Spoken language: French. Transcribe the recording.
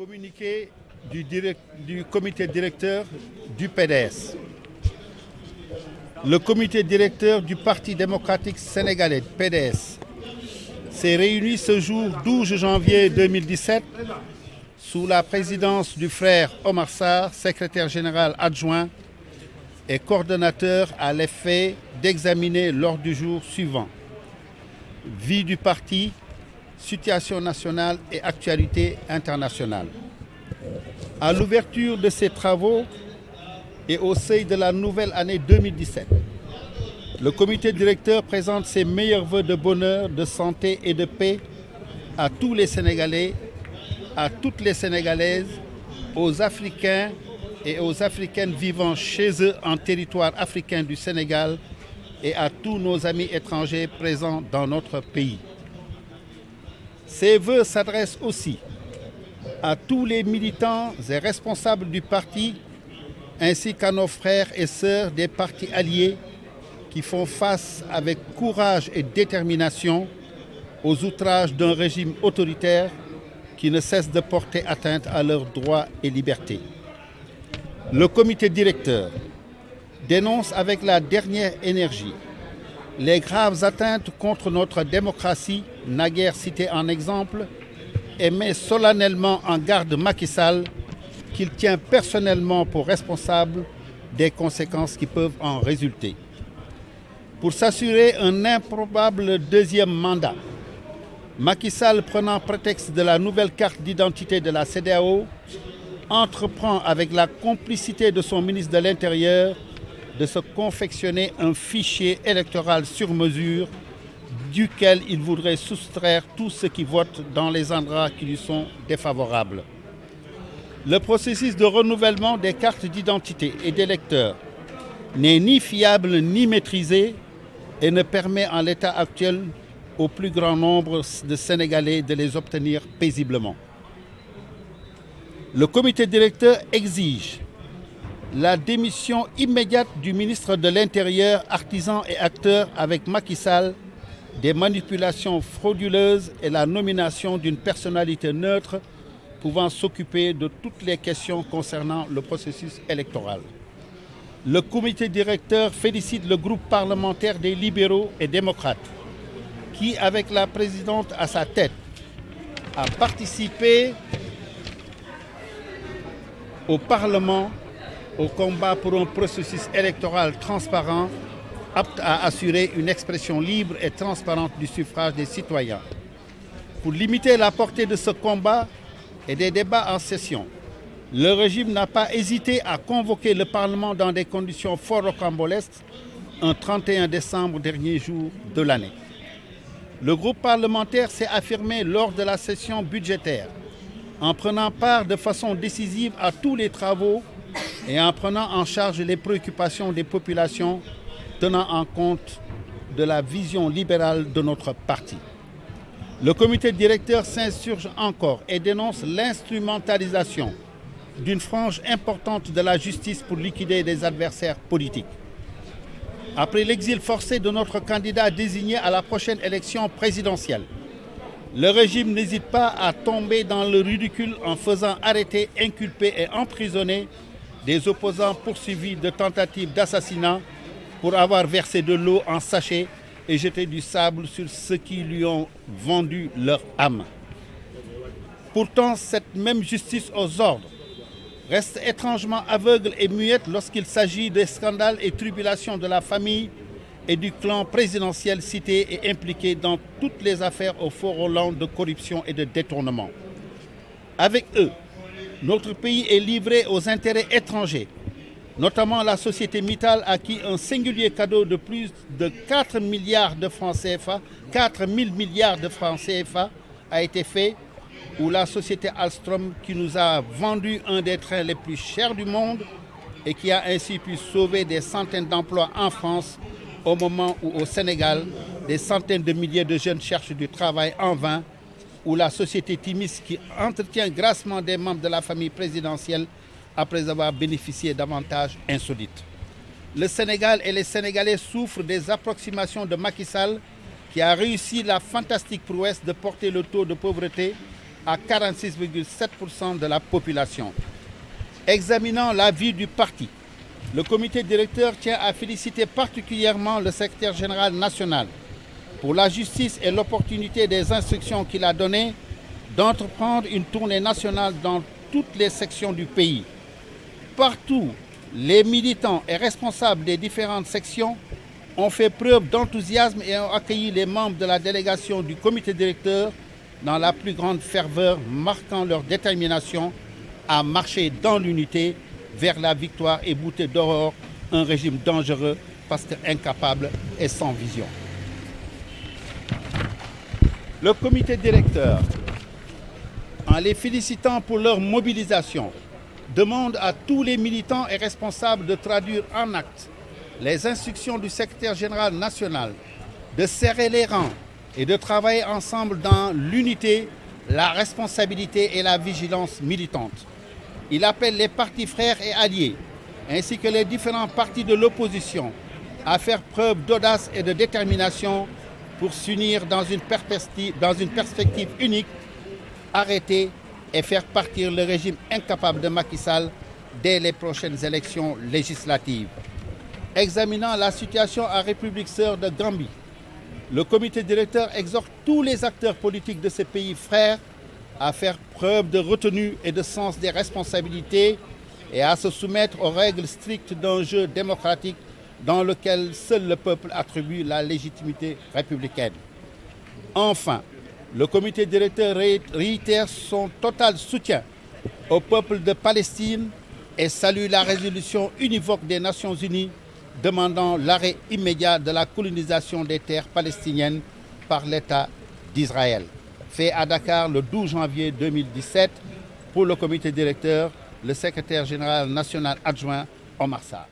Communiqué du comité directeur du PDS. Le comité directeur du Parti démocratique sénégalais, PDS, s'est réuni ce jour 12 janvier 2017 sous la présidence du frère Omar Sarr, secrétaire général adjoint et coordonnateur à l'effet d'examiner l'ordre du jour suivant: vie du parti, situation nationale et actualité internationale. À l'ouverture de ces travaux et au seuil de la nouvelle année 2017, le comité directeur présente ses meilleurs vœux de bonheur, de santé et de paix à tous les Sénégalais, à toutes les Sénégalaises, aux Africains et aux Africaines vivant chez eux en territoire africain du Sénégal et à tous nos amis étrangers présents dans notre pays. Ces vœux s'adressent aussi à tous les militants et responsables du parti, ainsi qu'à nos frères et sœurs des partis alliés qui font face avec courage et détermination aux outrages d'un régime autoritaire qui ne cesse de porter atteinte à leurs droits et libertés. Le comité directeur dénonce avec la dernière énergie les graves atteintes contre notre démocratie, naguère citée en exemple, et met solennellement en garde Macky Sall, qu'il tient personnellement pour responsable des conséquences qui peuvent en résulter. Pour s'assurer un improbable deuxième mandat, Macky Sall, prenant prétexte de la nouvelle carte d'identité de la CEDEAO, entreprend avec la complicité de son ministre de l'Intérieur de se confectionner un fichier électoral sur mesure duquel il voudrait soustraire tous ceux qui votent dans les endroits qui lui sont défavorables. Le processus de renouvellement des cartes d'identité et d'électeurs n'est ni fiable ni maîtrisé et ne permet en l'état actuel au plus grand nombre de Sénégalais de les obtenir paisiblement. Le comité directeur exige la démission immédiate du ministre de l'Intérieur, artisan et acteur avec Macky Sall des manipulations frauduleuses et la nomination d'une personnalité neutre pouvant s'occuper de toutes les questions concernant le processus électoral. Le comité directeur félicite le groupe parlementaire des libéraux et démocrates qui, avec la présidente à sa tête, a participé au Parlement au combat pour un processus électoral transparent, apte à assurer une expression libre et transparente du suffrage des citoyens. Pour limiter la portée de ce combat et des débats en session, le régime n'a pas hésité à convoquer le Parlement dans des conditions fort rocambolesques un 31 décembre, dernier jour de l'année. Le groupe parlementaire s'est affirmé lors de la session budgétaire en prenant part de façon décisive à tous les travaux et en prenant en charge les préoccupations des populations, tenant en compte de la vision libérale de notre parti. Le comité directeur s'insurge encore et dénonce l'instrumentalisation d'une frange importante de la justice pour liquider des adversaires politiques. Après l'exil forcé de notre candidat désigné à la prochaine élection présidentielle, le régime n'hésite pas à tomber dans le ridicule en faisant arrêter, inculper et emprisonner des opposants poursuivis de tentatives d'assassinat pour avoir versé de l'eau en sachet et jeté du sable sur ceux qui lui ont vendu leur âme. Pourtant, cette même justice aux ordres reste étrangement aveugle et muette lorsqu'il s'agit des scandales et tribulations de la famille et du clan présidentiel cité et impliqué dans toutes les affaires au faux roulant de corruption et de détournement. Avec eux, notre pays est livré aux intérêts étrangers, notamment la société Mittal à qui un singulier cadeau de plus de 4 milliards de francs CFA, 4 000 milliards de francs CFA a été fait, ou la société Alstom qui nous a vendu un des trains les plus chers du monde et qui a ainsi pu sauver des centaines d'emplois en France au moment où au Sénégal, des centaines de milliers de jeunes cherchent du travail en vain, ou la société Timis qui entretient grassement des membres de la famille présidentielle après avoir bénéficié d'avantages insolites. Le Sénégal et les Sénégalais souffrent des approximations de Macky Sall qui a réussi la fantastique prouesse de porter le taux de pauvreté à 46,7% de la population. Examinant l'avis du parti, le comité directeur tient à féliciter particulièrement le secrétaire général national pour la justice et l'opportunité des instructions qu'il a données d'entreprendre une tournée nationale dans toutes les sections du pays. Partout, les militants et responsables des différentes sections ont fait preuve d'enthousiasme et ont accueilli les membres de la délégation du comité directeur dans la plus grande ferveur, marquant leur détermination à marcher dans l'unité vers la victoire et bouter dehors un régime dangereux parce qu'incapable et sans vision. Le comité directeur, en les félicitant pour leur mobilisation, demande à tous les militants et responsables de traduire en actes les instructions du secrétaire général national, de serrer les rangs et de travailler ensemble dans l'unité, la responsabilité et la vigilance militante. Il appelle les partis frères et alliés, ainsi que les différents partis de l'opposition, à faire preuve d'audace et de détermination pour s'unir dans une perspective unique, arrêter et faire partir le régime incapable de Macky Sall dès les prochaines élections législatives. Examinant la situation en République sœur de Gambie, le comité directeur exhorte tous les acteurs politiques de ces pays frères à faire preuve de retenue et de sens des responsabilités et à se soumettre aux règles strictes d'un jeu démocratique dans lequel seul le peuple attribue la légitimité républicaine. Enfin, le comité directeur réitère son total soutien au peuple de Palestine et salue la résolution univoque des Nations Unies demandant l'arrêt immédiat de la colonisation des terres palestiniennes par l'État d'Israël. Fait à Dakar le 12 janvier 2017 pour le comité directeur, le secrétaire général national adjoint Omar Sarr.